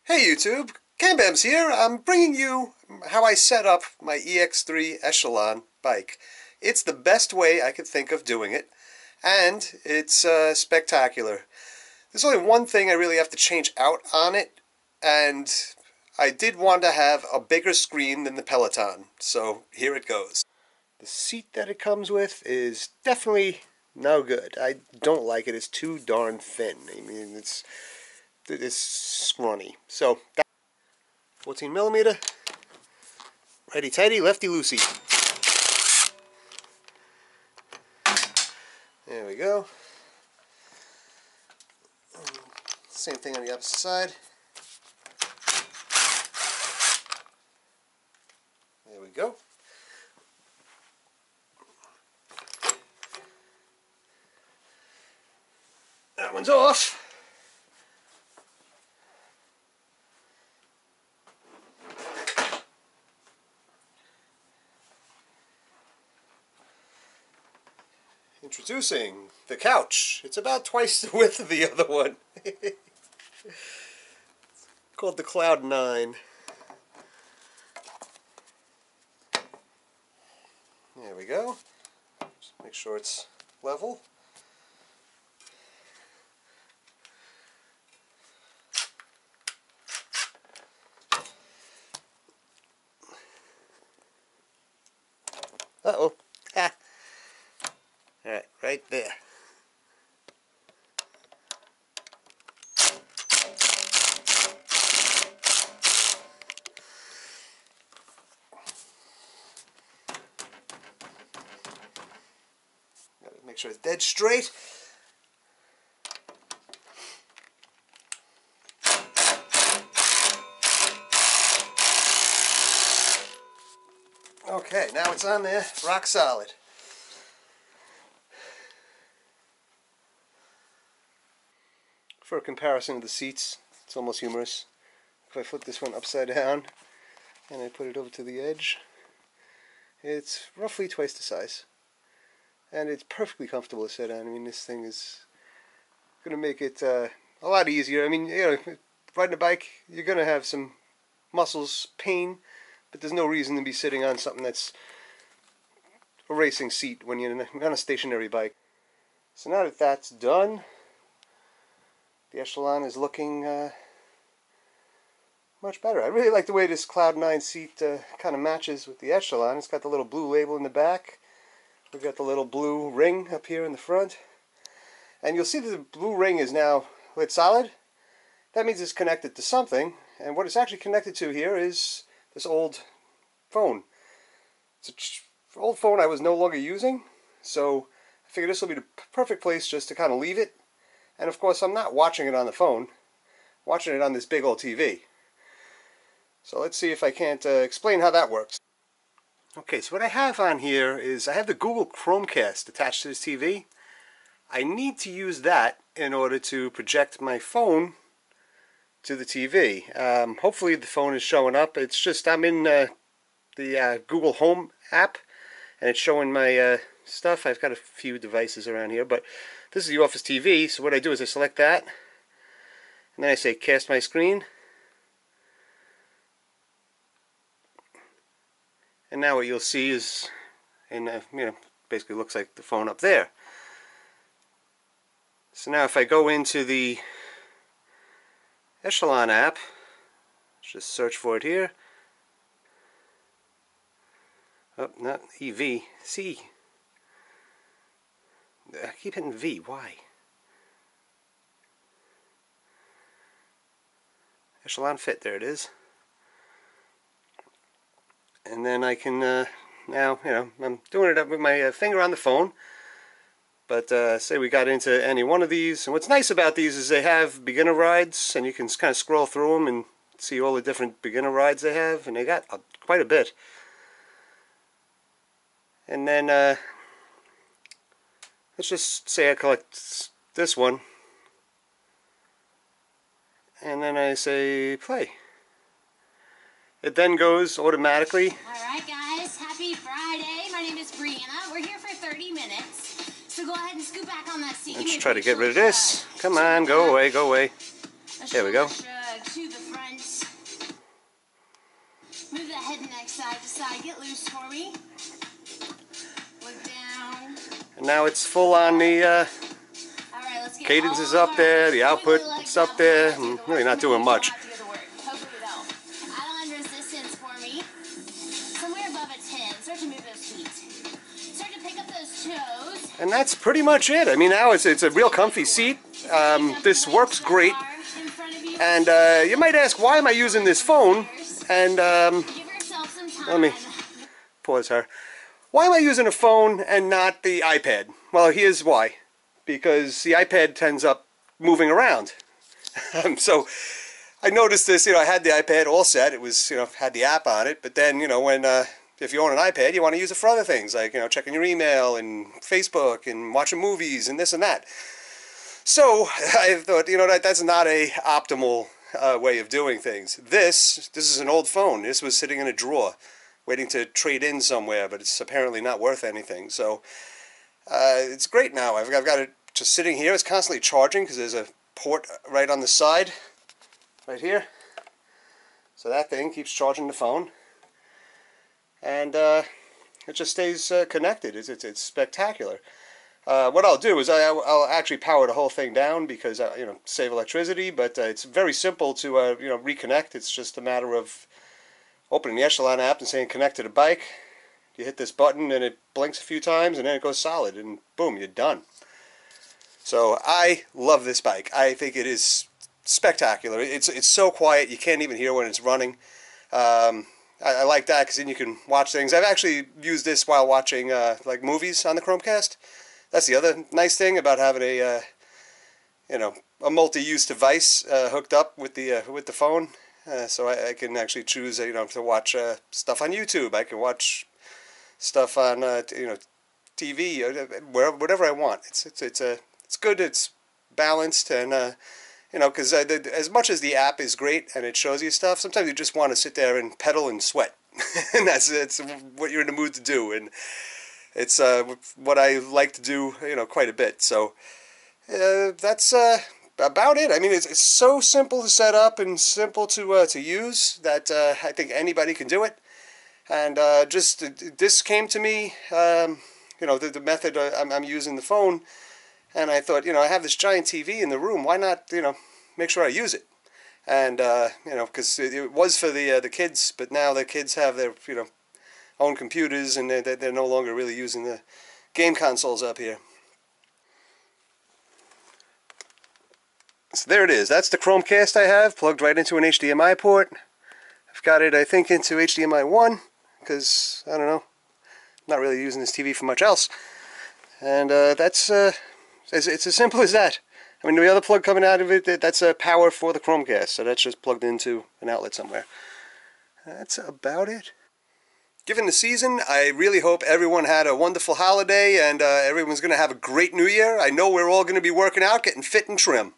Hey YouTube, Cambams here. I'm bringing you how I set up my EX3 Echelon bike. It's the best way I could think of doing it, and it's spectacular. There's only one thing I really have to change out on it, and I did want to have a bigger screen than the Peloton, so here it goes. The seat that it comes with is definitely no good. I don't like it. It's too darn thin. I mean, it's scrawny. So 14 millimeter, righty tighty, lefty loosey. There we go. Same thing on the opposite side. There we go. That one's off. Introducing the couch. It's about twice the width of the other one. It's called the Cloud 9. There we go. Just make sure it's level. Uh-oh. Ah. Alright, right there. Gotta make sure it's dead straight. Okay, now it's on there, rock solid. For a comparison of the seats, it's almost humorous. If I flip this one upside down and I put it over to the edge, it's roughly twice the size. And it's perfectly comfortable to sit on. I mean, this thing is going to make it a lot easier. I mean, you know, riding a bike, you're going to have some muscles pain, but there's no reason to be sitting on something that's a racing seat when you're on a stationary bike. So now that that's done, the Echelon is looking much better. I really like the way this Cloud 9 seat kind of matches with the Echelon. It's got the little blue label in the back. We've got the little blue ring up here in the front. And you'll see that the blue ring is now lit solid. That means it's connected to something. And what it's actually connected to here is this old phone. It's an old phone I was no longer using. So I figured this will be the perfect place just to kind of leave it. And of course, I'm not watching it on the phone. I'm watching it on this big old TV. So let's see if I can't explain how that works. Okay, so what I have on here is I have the Google Chromecast attached to this TV. I need to use that in order to project my phone to the TV. Hopefully the phone is showing up. It's just I'm in the Google Home app, and it's showing my stuff. I've got a few devices around here, but this is the office TV, so what I do is I select that, and then I say cast my screen. And now what you'll see is, basically looks like the phone up there. So now if I go into the Echelon app, just search for it here. Oh, not EV, C. I keep hitting V, why? Echelon Fit, there it is. And then I can, now, I'm doing it up with my finger on the phone. But say we got into any one of these. And what's nice about these is they have beginner rides, and you can kind of scroll through them and see all the different beginner rides they have. And they got quite a bit. And then, let's just say I collect this one. And then I say play. It then goes automatically. Alright guys, happy Friday. My name is Brianna. We're here for 30 minutes. So go ahead and scoot back on that seat. Let's try to get rid of this. Come on, go away, go away. There we go. Shrug to the front. ahead and next side to side. Get loose for me. Look down. And now it's full on the All right, let's get cadence is all up of there, our the output wiggly is legs up out there. before I do I'm the really work. not doing You much. don't have to do the work. Hopefully you don't. Island resistance for me. Somewhere above a 10. Start to move those feet. Start to pick up those toes. And that's pretty much it. I mean, now it's a real comfy seat. This works great. And you might ask, why am I using this phone? And Give yourself some time. let me pause her. Why am I using a phone and not the iPad? Well, here's why. Because the iPad ends up moving around. So I noticed this, I had the iPad all set. It was, had the app on it. But then, when if you own an iPad, you want to use it for other things, like, checking your email and Facebook and watching movies and this and that. So I thought, that's not a optimal way of doing things. This is an old phone. This was sitting in a drawer, waiting to trade in somewhere, but it's apparently not worth anything. So it's great now. I've got it just sitting here. It's constantly charging because there's a port right on the side, right here. So that thing keeps charging the phone, and it just stays connected. It's spectacular. What I'll do is I'll actually power the whole thing down because save electricity. But it's very simple to reconnect. It's just a matter of opening the Echelon app and saying connect to the bike. You hit this button and it blinks a few times and then it goes solid and boom, you're done. So I love this bike. I think it is spectacular. It's so quiet you can't even hear when it's running. I like that because then you can watch things. I've actually used this while watching like movies on the Chromecast. That's the other nice thing about having a a multi-use device hooked up with the phone. So I can actually choose to watch stuff on YouTube. I can watch stuff on TV, whatever I want. It's good. It's balanced, and because as much as the app is great and it shows you stuff, sometimes you just want to sit there and pedal and sweat, and that's what you're in the mood to do. And it's what I like to do, quite a bit. So that's about it. I mean, it's so simple to set up and simple to use that I think anybody can do it. And this came to me, the method I'm using the phone, and I thought, I have this giant TV in the room. Why not, make sure I use it? And because it was for the kids, but now the kids have their own computers, and they're no longer really using the game consoles up here. So there it is. That's the Chromecast I have, plugged right into an HDMI port. I've got it, I think, into HDMI 1, because, I don't know, not really using this TV for much else. And that's, it's as simple as that. I mean, the other plug coming out of it, that's power for the Chromecast, so that's just plugged into an outlet somewhere. That's about it. Given the season, I really hope everyone had a wonderful holiday and everyone's going to have a great new year. I know we're all going to be working out, getting fit and trim.